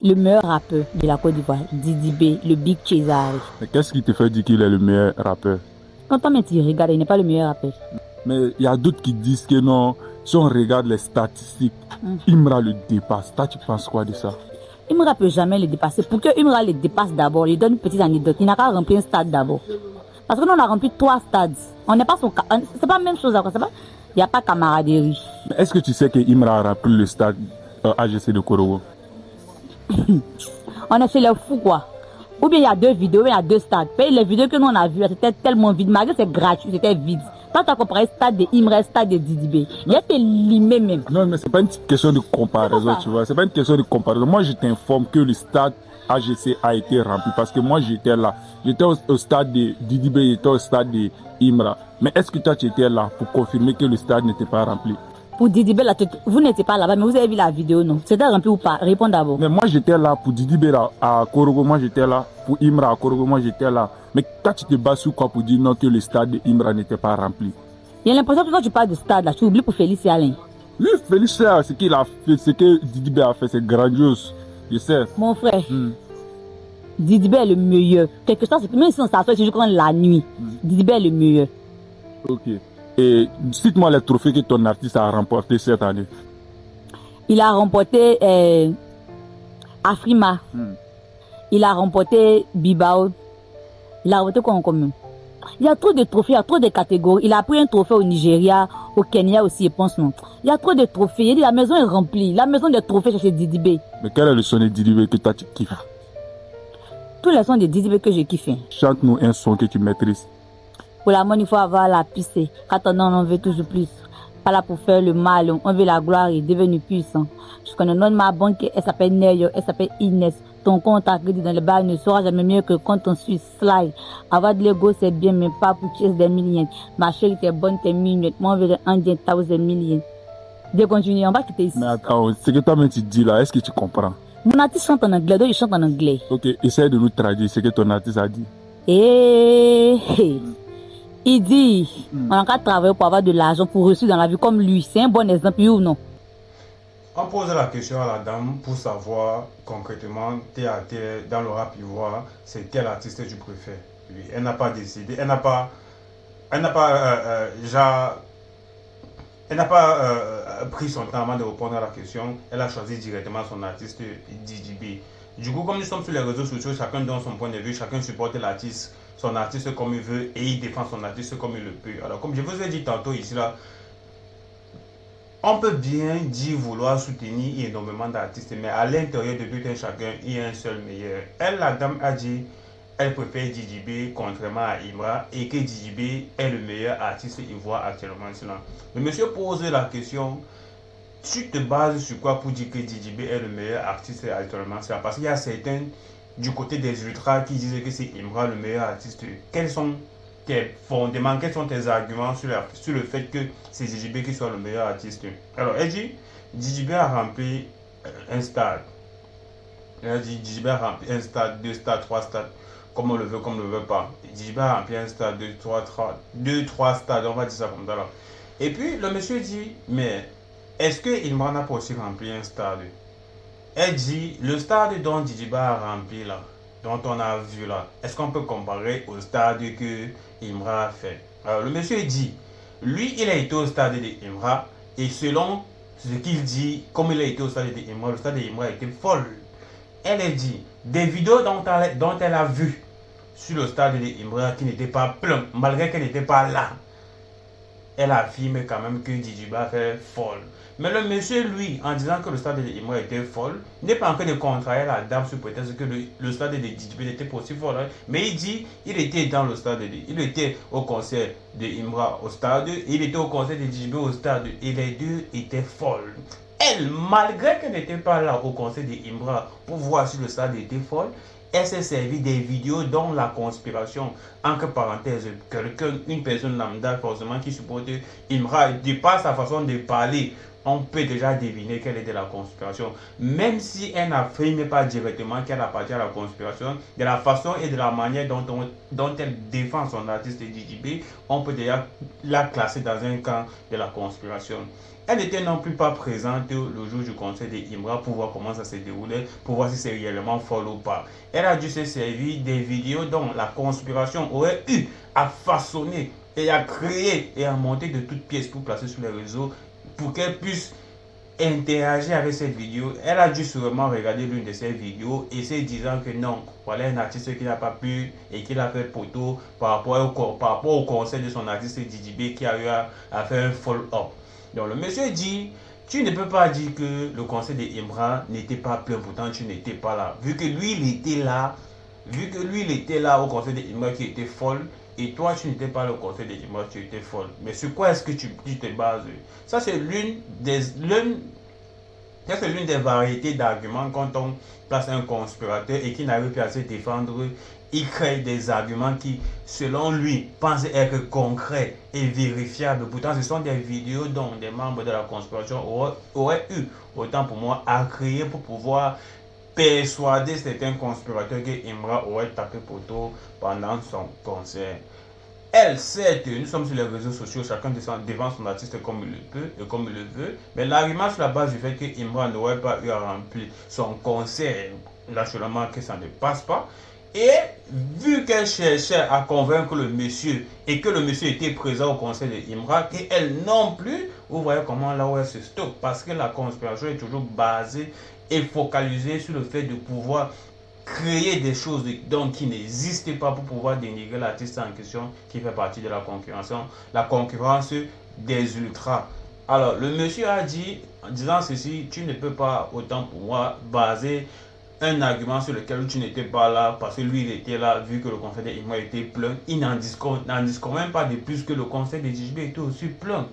Le meilleur rappeur de la Côte d'Ivoire, Didi B, le Big Cesare. Mais qu'est-ce qui te fait dire qu'il est le meilleur rappeur? Quand on tu regarde, il n'est pas le meilleur rappeur. Mais il y a d'autres qui disent que non, si on regarde les statistiques, Imra le dépasse. Toi, tu penses quoi de ça? Imra ne peut jamais le dépasser. Pour que Imra le dépasse d'abord, il donne une petite anecdote. Il n'a qu'à remplir un stade d'abord. Parce que nous, on a rempli 3 stades. On n'est pas son... C'est pas la même chose. Il n'y a pas camaraderie. Est-ce que tu sais que Imra a rempli le stade AGC de Korogo? On a fait le fou, quoi. Ou bien il y a 2 vidéos, il y a 2 stades. Et les vidéos que nous on a vues, c'était tellement vide. Malgré c'est gratuit, c'était vide. Quand tu as comparé le stade de Imra, stade de Didi B, il a été limé même. Non, mais c'est pas une question de comparaison, tu vois. C'est pas une question de comparaison. Moi, je t'informe que le stade AGC a été rempli parce que moi, j'étais là. J'étais au stade de Didi B, j'étais au stade de Imra. Mais est-ce que toi, tu étais là pour confirmer que le stade n'était pas rempli? Pour Didi B, vous n'étiez pas là-bas, mais vous avez vu la vidéo, non? C'était rempli ou pas? Réponds d'abord. Mais moi, j'étais là pour Didi B à Korogo, moi, j'étais là. Pour Imra à Korogo, moi, j'étais là. Mais toi, tu te bases sur quoi pour dire non que le stade de Imra n'était pas rempli? Il y a l'impression que quand tu parles de stade, là, tu oublies pour Félix et Alain. Oui, Félix, ce qu'il a fait, ce que Didi B a fait, c'est grandiose. Je sais. Mon frère, Didi B est le meilleur. Quelque chose, même si on s'assoit, c'est juste la nuit. Didi B est le meilleur. Ok. Et cite-moi les trophées que ton artiste a remporté cette année. Il a remporté Afrima. Il a remporté Bibao. Il a remporté quoi en commun? Il y a trop de trophées, il y a trop de catégories. Il a pris un trophée au Nigeria, au Kenya aussi, je pense non. Il y a trop de trophées. Il dit la maison est remplie. La maison des trophées chez Didi B. Mais quel est le son de Didi B que toi tu kiffes? Tous les sons de Didi B que je kiffe. Chante-nous un son que tu maîtrises. Pour l'amour, il faut avoir la piste. Quand on veut toujours plus. Pas là pour faire le mal. On veut la gloire et devenir puissant. Je connais non ma banque, elle s'appelle Neyo, elle s'appelle Inès. Ton compte à crédit dans le bar ne sera jamais mieux que quand on suit slide. Avoir de l'ego, c'est bien, mais pas pour chasser des millions. Ma chérie, t'es bonne, t'es mignonne. Moi, on verrait un des thousand millions. De continuer, on va quitter ici. Mais attends, ce que toi-même tu dis là, est-ce que tu comprends? Mon artiste chante en anglais, donc il chante en anglais. Ok, essaye de nous traduire ce que ton artiste a dit. Il dit, on a qu'à travailler pour avoir de l'argent, pour réussir dans la vie comme lui. C'est un bon exemple, ou non? On pose la question à la dame pour savoir concrètement, terre à terre, dans le rap ivoire, c'est quel artiste tu préfères. Oui, elle n'a pas décidé, elle n'a pas pris son temps avant de répondre à la question. Elle a choisi directement son artiste Didi B. Du coup, comme nous sommes sur les réseaux sociaux, chacun donne son point de vue, chacun supporte l'artiste, son artiste comme il veut et il défend son artiste comme il le peut. Alors, comme je vous ai dit tantôt ici là, on peut bien dire vouloir soutenir énormément d'artistes, mais à l'intérieur de tout un chacun, il y a un seul meilleur. Elle, la dame, a dit elle préfère Didi B contrairement à Imra et que Didi B est le meilleur artiste ivoire actuellement. Le monsieur pose la question, tu te bases sur quoi pour dire que Didi B est le meilleur artiste actuellement? C'est parce qu'il y a certains du côté des ultras qui disent que c'est Imra le meilleur artiste. Quels sont tes fondements, quels sont tes arguments sur le fait que c'est Didi B qui soit le meilleur artiste? Alors, elle dit, Didi B a rempli un stade. Elle a dit, Didi B a rempli un stade, 2 stades, 3 stades, comme on le veut, comme on ne le veut pas. Didi B a rempli un stade, 2, 3 stades, on va dire ça comme ça là. Et puis, le monsieur dit, mais est-ce que Imran n'a pas aussi rempli un stade? Elle dit, le stade dont Didi B a rempli là, dont on a vu là, est-ce qu'on peut comparer au stade que Imra a fait? Alors le monsieur dit, lui il a été au stade de Imra et selon ce qu'il dit, comme il a été au stade de Imra, le stade de Imra a été folle. Elle a dit, des vidéos dont elle a vu sur le stade de Imra qui n'étaient pas plein, malgré qu'elle n'était pas là, elle affirme quand même que Didi B a fait folle. Mais le monsieur, lui, en disant que le stade de Imra était folle, n'est pas en train de contrarier la dame sur prétexte que le stade de Didi B n'était pas aussi folle. Hein. Mais il dit, il était dans le stade, il était au concert de Imra au stade, il était au concert de Didi B au stade, et les deux étaient folles. Elle, malgré qu'elle n'était pas là au concert de Imra pour voir si le stade était folle, elle s'est servi des vidéos dont la conspiration, entre parenthèses, quelqu'un, une personne lambda forcément qui supporte Imra, de par sa façon de parler, on peut déjà deviner quelle était la conspiration. Même si elle n'affirme pas directement qu'elle appartient à la conspiration, de la façon et de la manière dont elle défend son artiste Didi B, on peut déjà la classer dans un camp de la conspiration. Elle n'était non plus pas présente le jour du concert de Imra pour voir comment ça se déroulait, pour voir si c'est réellement folle ou pas. Elle a dû se servir des vidéos dont la conspiration aurait eu à façonner et à créer et à monter de toutes pièces pour placer sur les réseaux pour qu'elle puisse interagir avec cette vidéo. Elle a dû sûrement regarder l'une de ces vidéos et se disant que non, voilà un artiste qui n'a pas pu et qui l'a fait poteau par rapport au concert de son artiste DJB qui a eu à faire un follow-up. Donc le monsieur dit, tu ne peux pas dire que le concert de Imra n'était pas plein, pourtant tu n'étais pas là. Vu que lui il était là au concert de Imra qui était folle, et toi tu n'étais pas là au concert de Imra, tu étais folle. Mais sur quoi est-ce que tu te bases? Ça c'est l'une des variétés d'arguments quand on place un conspirateur et qui n'arrive pas à se défendre. Il crée des arguments qui, selon lui, pensent être concrets et vérifiables. Pourtant, ce sont des vidéos dont des membres de la conspiration auraient eu autant pour moi à créer pour pouvoir persuader certains conspirateurs que Imra aurait tapé poteau pendant son concert. Elle, certes, nous sommes sur les réseaux sociaux, chacun devant son artiste comme il le peut et comme il le veut, mais l'argument sur la base du fait que Imra n'aurait pas eu à remplir son concert, naturellement que ça ne passe pas. Et vu qu'elle cherchait à convaincre le monsieur et que le monsieur était présent au concert de Imra, et elle non plus, vous voyez comment là où elle se stoppe, parce que la conspiration est toujours basée et focalisée sur le fait de pouvoir créer des choses donc qui n'existent pas pour pouvoir dénigrer l'artiste en question qui fait partie de la concurrence des ultras. Alors le monsieur a dit, en disant ceci, tu ne peux pas autant pour moi baser un argument sur lequel tu n'étais pas là parce que lui il était là vu que le concert de Imra était plein. Il n'en discute même pas de plus que le concert de DJB était aussi plein.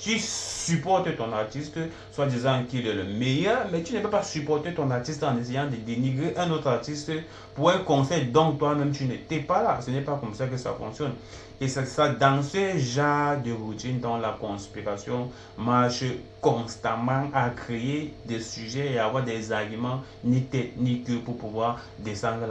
Tu supportes ton artiste, soit disant qu'il est le meilleur, mais tu ne peux pas supporter ton artiste en essayant de dénigrer un autre artiste pour un concert dont toi-même tu n'étais pas là. Ce n'est pas comme ça que ça fonctionne. Et c'est ça, dans ce genre de routine dont la conspiration marche constamment à créer des sujets et avoir des arguments ni tête ni queue pour pouvoir descendre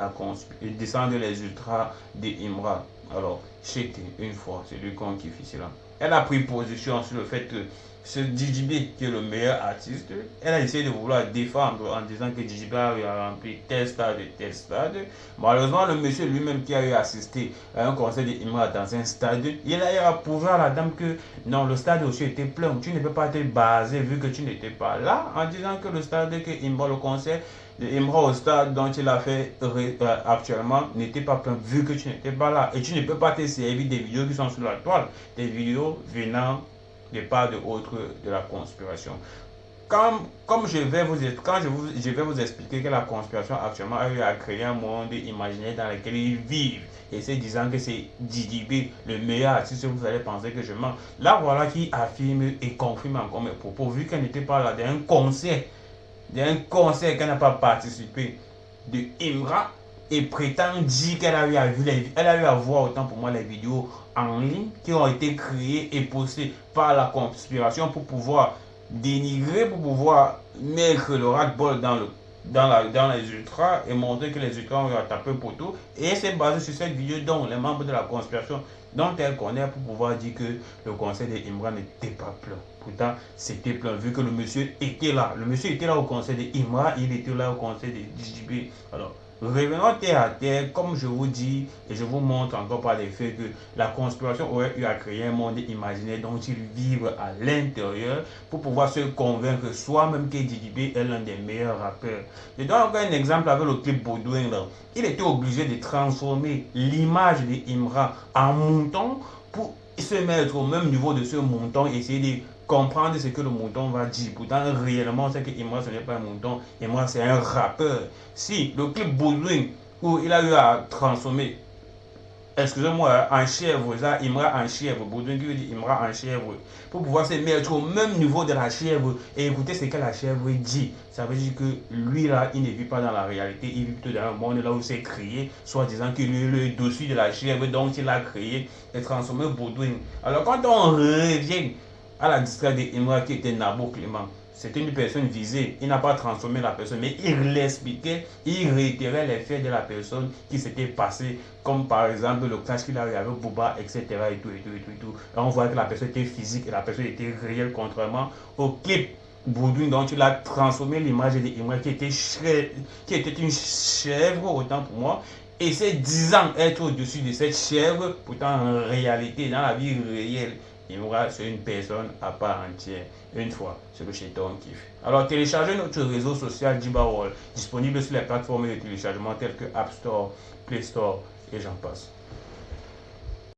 les ultras de Imra. Alors, c'était une fois, c'est lui qu'on kiffe là. Elle a pris position sur le fait que ce DJB qui est le meilleur artiste, elle a essayé de vouloir défendre en disant que DJB a rempli tel stade. Malheureusement, le monsieur lui-même qui a eu assisté à un concert d'Imra dans un stade, il a eu à prouver à la dame que non, le stade aussi était plein. Tu ne peux pas te baser vu que tu n'étais pas là en disant que le stade que Imra, le concert Imra au stade dont il a fait actuellement n'était pas plein vu que tu n'étais pas là. Et tu ne peux pas te servir des vidéos qui sont sur la toile, des vidéos venant de part de autres de la conspiration. Comme je vais vous expliquer que la conspiration actuellement a eu à créer un monde imaginaire dans lequel ils vivent. Et c'est disant que c'est DJB, le meilleur artiste, vous allez penser que je mens. Là voilà qui affirme et confirme encore mes propos, vu qu'elle n'était pas là d'un concert qu'elle n'a pas participé de Imra et prétend dire qu'elle a eu à voir autant pour moi les vidéos en ligne qui ont été créées et postées par la conspiration pour pouvoir dénigrer, pour pouvoir mettre le ras-le-bol dans les ultras et montrer que les ultras ont tapé poteau. Et c'est basé sur cette vidéo dont les membres de la conspiration dont elle connaît pour pouvoir dire que le concert de Imra n'était pas plein. Pourtant, c'était plein vu que le monsieur était là. Le monsieur était là au concert de Imra, il était là au concert de DJB. Alors, revenons terre à terre, comme je vous dis, et je vous montre encore par les faits que la conspiration aurait eu à créer un monde imaginaire dont ils vivent à l'intérieur pour pouvoir se convaincre soi-même que DJB est l'un des meilleurs rappeurs. Je donne encore un exemple avec le clip Baudouin là. Il était obligé de transformer l'image de Imra en mouton pour se mettre au même niveau de ce mouton, essayer de comprendre ce que le mouton va dire. Pourtant, réellement, c'est que Imra, ce n'est pas un mouton. Imra, c'est un rappeur. Si le clip Baudouin, où il a eu à transformer, excusez-moi, en chèvre, ça, Imra en chèvre, Baudouin qui veut dire Imra en chèvre, pour pouvoir se mettre au même niveau de la chèvre et écouter ce que la chèvre dit. Ça veut dire que lui, là, il ne vit pas dans la réalité, il vit plutôt dans un monde là où c'est créé, soit disant qu'il est le dessus de la chèvre, donc il a créé et transformé Baudouin. Alors, quand on revient à la discrète d'Imra qui était Nabo Clément, c'était une personne visée. Il n'a pas transformé la personne, mais il l'expliquait, il réitérait les faits de la personne qui s'était passé, comme par exemple le clash qu'il a eu avec Booba, etc. Et tout. Là, on voit que la personne était physique et la personne était réelle, contrairement au clip Boudouin, dont il a transformé l'image d'Imra qui était une chèvre, autant pour moi, et c'est disant être au-dessus de cette chèvre, pourtant en réalité, dans la vie réelle, Imra, c'est une personne à part entière. Une fois, c'est le chéton kiffe. Alors, téléchargez notre réseau social Djiba World, disponible sur les plateformes de téléchargement telles que App Store, Play Store et j'en passe.